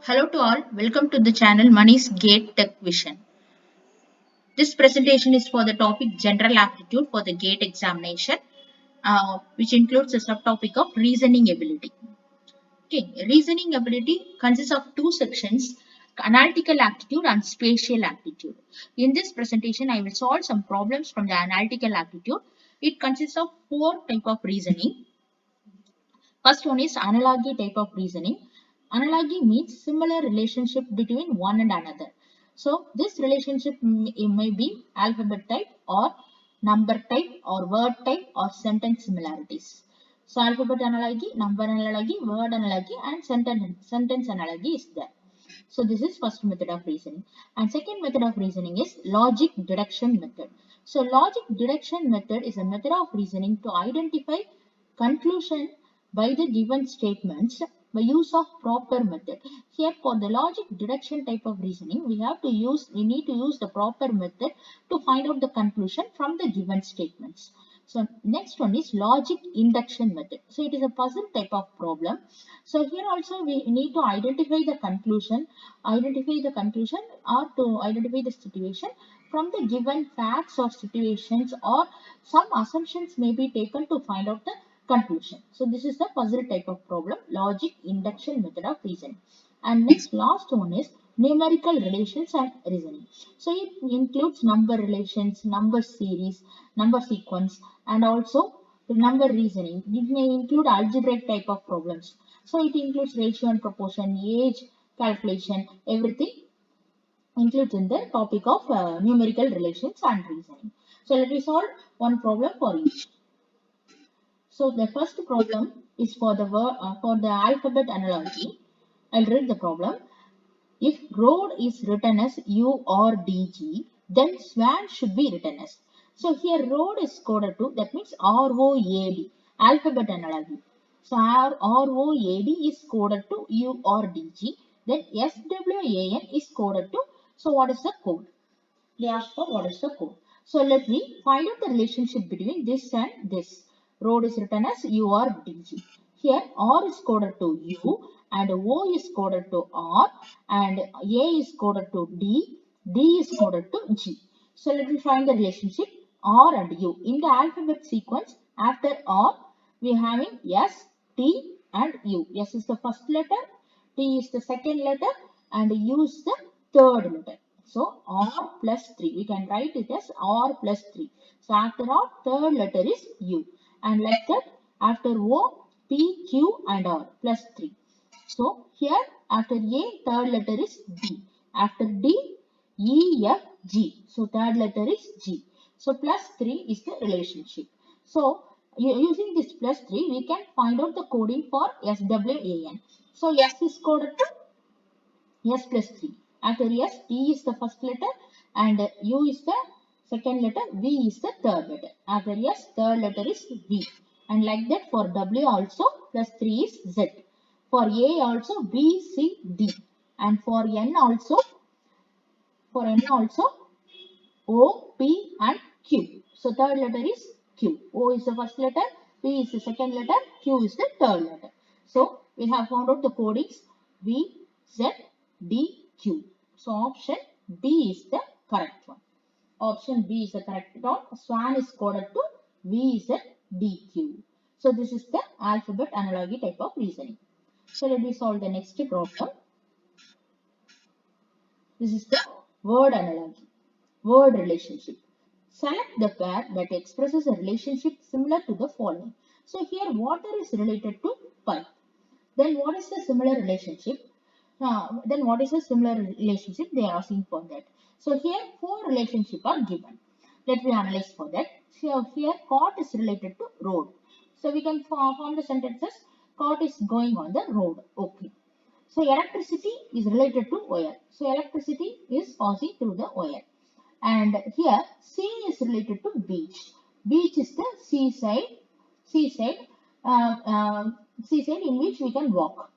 Hello to all, welcome to the channel Money's Gate Tech Vision. This presentation is for the topic General Aptitude for the GATE examination, which includes the subtopic of reasoning ability. Okay, reasoning ability consists of two sections, Analytical Aptitude and Spatial Aptitude. In this presentation, I will solve some problems from the Analytical Aptitude. It consists of four types of reasoning. First one is analogy type of reasoning. Analogy means similar relationship between one and another. So this relationship may be alphabet type or number type or word type or sentence similarities. So alphabet analogy, number analogy, word analogy and sentence analogy is there. So this is first method of reasoning. And second method of reasoning is logic deduction method. So logic deduction method is a method of reasoning to identify conclusion by the given statements by use of proper method. Here for the logic deduction type of reasoning, we need to use the proper method to find out the conclusion from the given statements. So next one is logic induction method. So it is a puzzle type of problem. So here also we need to identify the conclusion or to identify the situation from the given facts or situations, or some assumptions may be taken to find out the conclusion. So this is the puzzle type of problem, logic induction method of reasoning. And next last one is numerical relations and reasoning. So it includes number relations, number series, number sequence, and also the number reasoning. It may include algebraic type of problems. So it includes ratio and proportion, age calculation, everything includes in the topic of numerical relations and reasoning. So let me solve one problem for each. So the first problem is for the alphabet analogy. I'll read the problem. If road is written as U or DG, then swan should be written as. So here road is coded to, that means ROAD, alphabet analogy. So ROAD is coded to U or DG. Then SWAN is coded to, so what is the code? They ask for what is the code. So let me find out the relationship between this and this. Road is written as U or DG. Here R is coded to U and O is coded to R and A is coded to D, D is coded to G. So let me find the relationship R and U. In the alphabet sequence, after R, we are having S, T and U. S is the first letter, T is the second letter and U is the third letter. So R plus 3. We can write it as R plus 3. So after R, third letter is U. And like that, after O, P, Q and R plus 3. So here after A, third letter is D. After D, E, F, G. So third letter is G. So plus 3 is the relationship. So using this plus 3, we can find out the coding for SWAN. So S is coded to S plus 3. After S, T is the first letter and U is the second letter, V is the third letter. After S, third letter is V. And like that for W also, plus 3 is Z. For A also, B, C, D. And for N also, O, P and Q. So third letter is Q. O is the first letter, P is the second letter, Q is the third letter. So we have found out the codings V, Z, D, Q. So option D is the correct one. Option B is the correct one. Swan is coded to V, Z, D, Q. So this is the alphabet analogy type of reasoning. So let me solve the next problem. This is the word analogy, word relationship. Select the pair that expresses a relationship similar to the following. So here water is related to pipe. Then what is the similar relationship? Then what is the similar relationship? They are asking for that. So here four relationships are given. Let me analyze for that. So here cart is related to road. So we can form the sentences. Cart is going on the road. Okay. So electricity is related to wire. So electricity is passing through the wire. And here sea is related to beach. Beach is the seaside in which we can walk.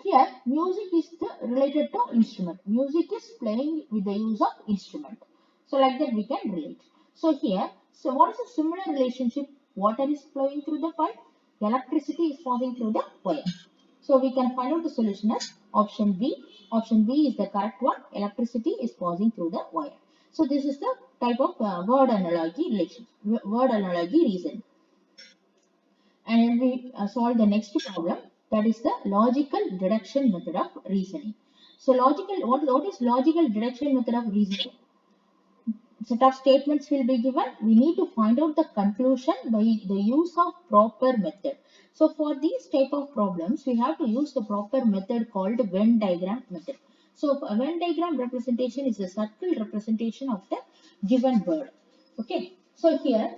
Here music is related to instrument. Music is playing with the use of instrument. So like that we can relate. So here, so what is the similar relationship? Water is flowing through the pipe. Electricity is passing through the wire. So we can find out the solution as option B. Option B is the correct one. Electricity is passing through the wire. So this is the type of word analogy relation, word analogy reason. And we solve the next problem, that is the logical deduction method of reasoning. So what is logical deduction method of reasoning? Set of statements will be given. We need to find out the conclusion by the use of proper method. So for these type of problems, we have to use the proper method called Venn diagram method. So a Venn diagram representation is a circle representation of the given word. Okay. So here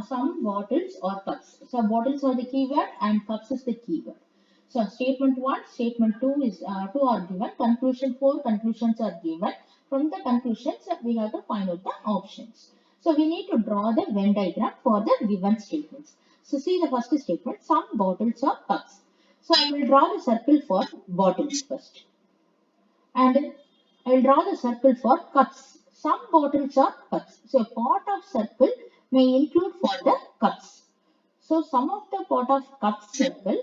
some bottles or cups. So bottles are the keyword and cups is the keyword. So statement 1, statement 2 is 2 are given, conclusion 4, conclusions are given. From the conclusions we have to find out the options. So we need to draw the Venn diagram for the given statements. So see the first statement, some bottles are cups. So I will draw the circle for bottles first. And I will draw the circle for cups. Some bottles are cups. So a part of circle may include for the cups. So sum of the part of cup circle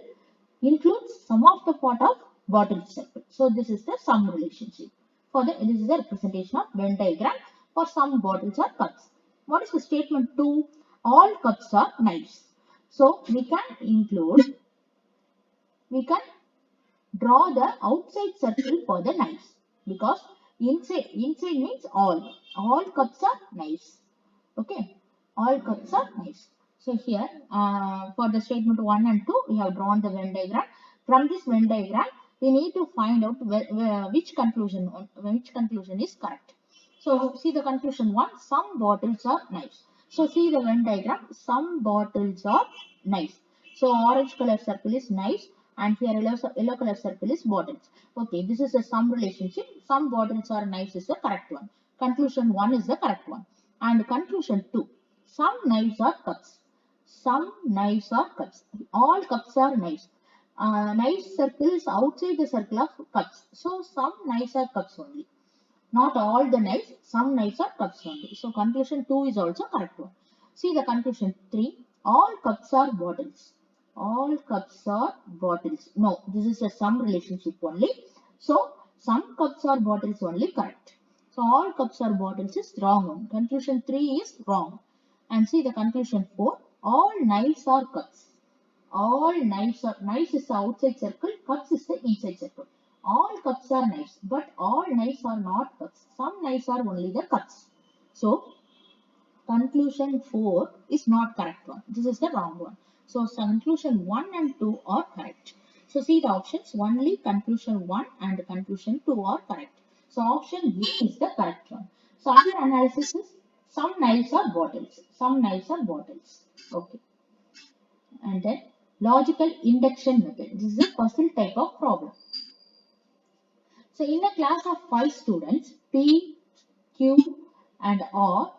includes sum of the part of bottle circle. So this is the sum relationship. This is the representation of Venn diagram for some bottles or cups. What is the statement 2? All cups are knives. So we can draw the outside circle for the knives, because inside means all cups are knives. Okay, all cups are knives. So here for the statement 1 and 2 we have drawn the Venn diagram. From this Venn diagram we need to find out which conclusion is correct. So see the conclusion 1, some bottles are knives. So see the Venn diagram, some bottles are knives. So orange color circle is knives and here yellow color circle is bottles. Okay, this is a sum relationship. Some bottles are knives is the correct one. Conclusion 1 is the correct one. And conclusion 2, some knives are cups. Some knives are cups. All cups are knives. Knives circle is outside the circle of cups. So some knives are cups only. Not all the knives, some knives are cups only. So conclusion 2 is also correct one. See the conclusion 3, all cups are bottles. All cups are bottles. No, this is a sum relationship only. So some cups are bottles only correct. So all cups are bottles is wrong one. Conclusion 3 is wrong. And see the conclusion 4, all knives are cups. All knives is the outside circle, cups is the inside circle. All cups are knives, but all knives are not cups. Some knives are only the cups. So conclusion 4 is not correct one. This is the wrong one. So conclusion 1 and 2 are correct. So see the options, only conclusion 1 and conclusion 2 are correct. So option B is the correct one. So other analysis is some knives are bottles. Some knives are bottles. Okay. And then logical induction method. This is a puzzle type of problem. So in a class of 5 students, P, Q and R,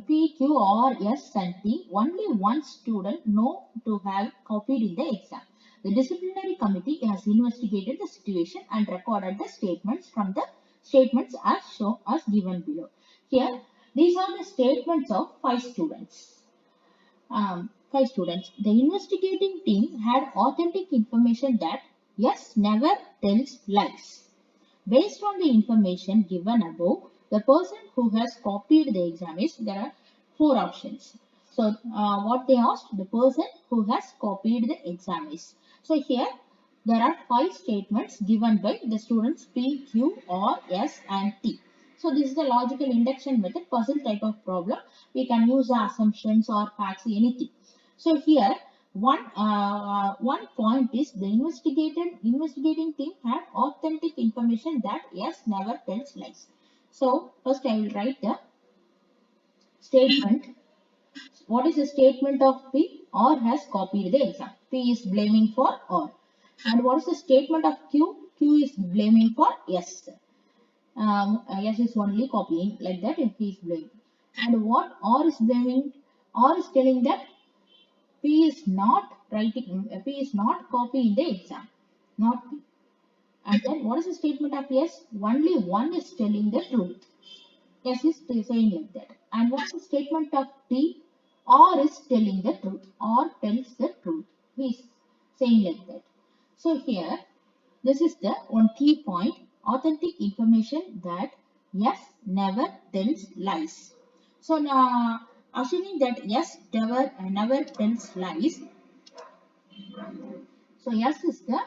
P, Q, R, S and T, only one student know to have copied in the exam. The disciplinary committee has investigated the situation and recorded the statements from the statements as shown as given below. Here, these are the statements of 5 students. 5 students. The investigating team had authentic information that yes never tells lies. Based on the information given above, the person who has copied the exam is, there are 4 options. So what they asked, the person who has copied the exam is. So here there are 5 statements given by the students P, Q, R, S and T. So this is the logical induction method, puzzle type of problem. We can use assumptions or facts, anything. So here one point is the investigating team had authentic information that yes never tells lies. So first I will write the statement. What is the statement of P? R has copied the exam. P is blaming for R. And what is the statement of Q? Q is blaming for S. S is only copying, like that if he is blaming. And what R is blaming? R is telling that P is not copying the exam, not P. And then what is the statement of S? Only one is telling the truth. S is saying like that. And what is the statement of T? R is telling the truth. R tells the truth. He is saying like that. So here, this is the one key point. authentic information that yes never tells lies. So now, assuming that yes never tells lies, so yes is the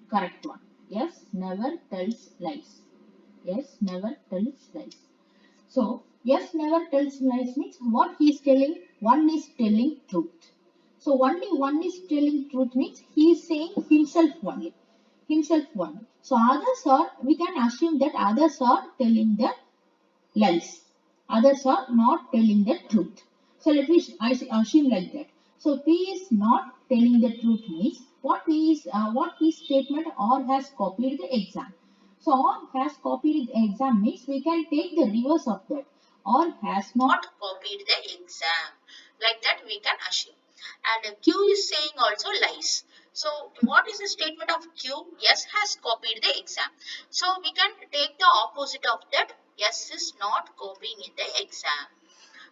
correct one. Yes never tells lies. Yes never tells lies. So yes never tells lies means what he is telling, one is telling truth. So only one is telling truth means he is saying himself only. Himself only. So others are, we can assume that others are telling the lies. Others are not telling the truth. So let me assume like that. So P is not telling the truth means what P statement or has copied the exam. So or has copied the exam means we can take the reverse of that. Or has not copied the exam. Like that we can assume. And Q is saying also lies. So what is the statement of Q? Yes has copied the exam. So we can take the opposite of that. Yes is not copying in the exam.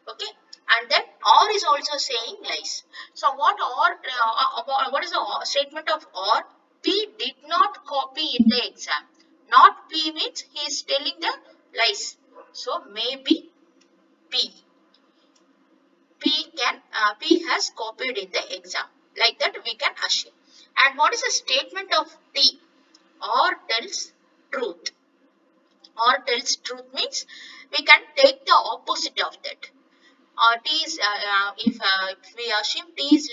Okay. And then or is also saying lies. So what is the statement of or? P did not copy in the exam. Not P means he is telling the lies. So maybe P. P has copied in the exam. Like that we can assume. And what is the statement of T? Or tells truth. Or tells truth means we can take the opposite of that. T is if we assume T is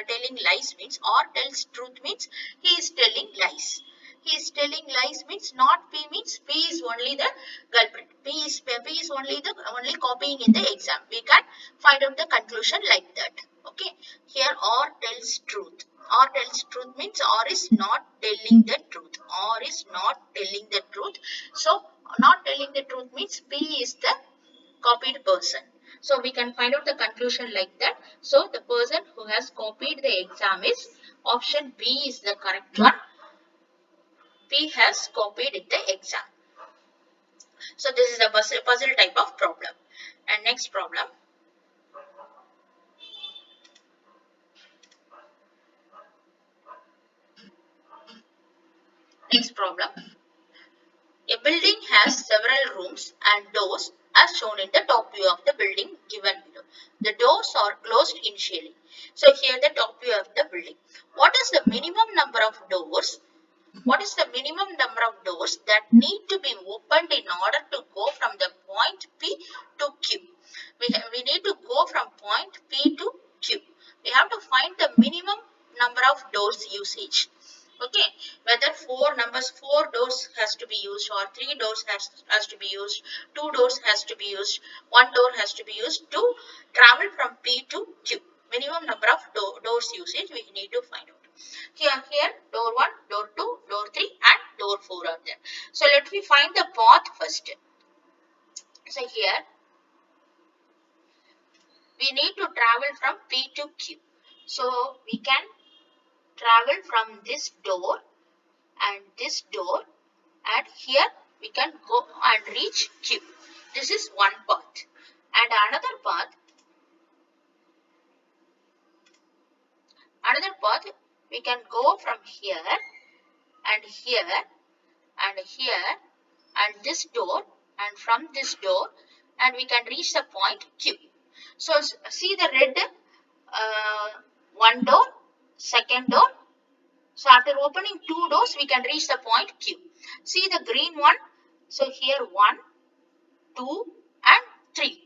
telling lies means or tells truth means he is telling lies. He is telling lies means not P means P is only the culprit. P is only copying in the exam. We can find out the conclusion like that. Okay. Here or tells truth. Or tells truth means or is not telling the truth. Or is not telling the truth. So not telling the truth means P is the copied person. So we can find out the conclusion like that. So the person who has copied the exam is option B is the correct one. P has copied in the exam. So this is a puzzle type of problem. And next problem. Next problem. A building has several rooms and doors as shown in the top view of the building given below. The doors are closed initially. So here the top view of the building. What is the minimum number of doors? What is the minimum number of doors that need to be opened in order to go from the point P to Q? We need to go from point P to Q. We have to find the minimum number of doors usage. Okay, whether four doors has to be used or three doors has to be used, two doors has to be used, one door has to be used to travel from P to Q. Minimum number of doors usage we need to find out. Here, door 1, door 2, door 3 and door 4 are there. So let me find the path first. So here, we need to travel from P to Q. So we can travel from this door and this door, and here we can go and reach Q. This is one path. And another path, we can go from here and here and here and this door and from this door, and we can reach the point Q. So see the red one door, second door. So after opening two doors, we can reach the point Q. See the green one. So here 1, 2 and 3.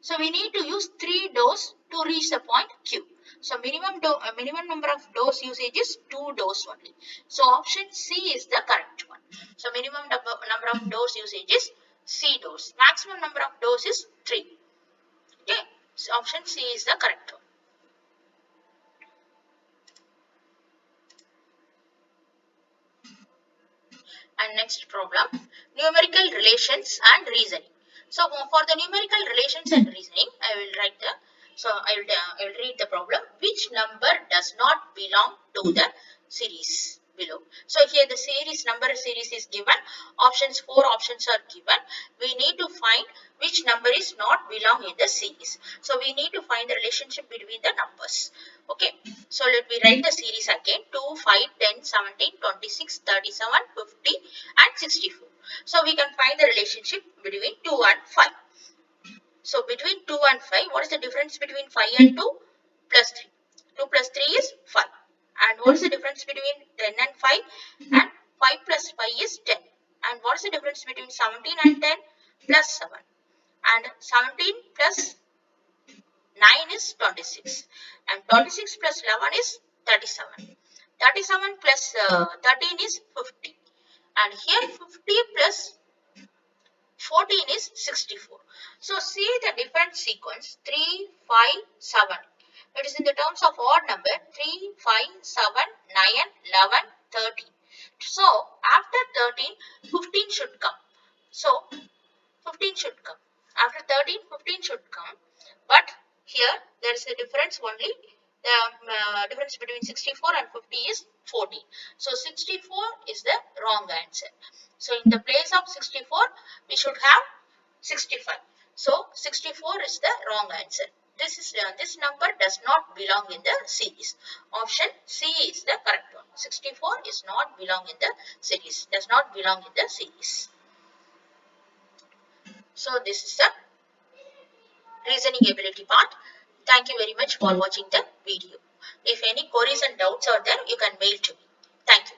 So we need to use 3 doors to reach the point Q. So minimum number of doors usage is 2 doors only. So option C is the correct one. So minimum number of doors usage is C doors. Maximum number of doors is 3. Okay. So option C is the correct one. And next problem, numerical relations and reasoning. So for the numerical relations and reasoning, I will write the, so I will read the problem. Which number does not belong to the series below? So here the number series is given. Four options are given. We need to find which number is not belong in the series. So we need to find the relationship between the numbers. Okay. So let me write the series again. 2, 5, 10, 17, 26, 37, 50 and 64. So we can find the relationship between 2 and 5. So between 2 and 5, what is the difference between 5 and 2? Plus 3. 2 plus 3 is 5. And what is the difference between 10 and 5? And 5 plus 5 is 10. And what is the difference between 17 and 10? Plus 7. And 17 plus 9 is 26. And 26 plus 11 is 37. 37 plus 13 is 50. And here 50 plus 14 is 64. So see the different sequence 3, 5, 7. It is in the terms of odd number 3, 5, 7, 9, 11, 13. So after 13, 15 should come. So 15 should come. After 13, 15 should come. But here there is a difference only. The difference between 64 and 50 is 14. So 64 is the wrong answer. So in the place of 64, we should have 65. So 64 is the wrong answer. This number does not belong in the series. Option C is the correct one. 64 is not belong in the series. Does not belong in the series. So this is the reasoning ability part. Thank you very much for watching the video. If any queries and doubts are there, you can mail to me. Thank you.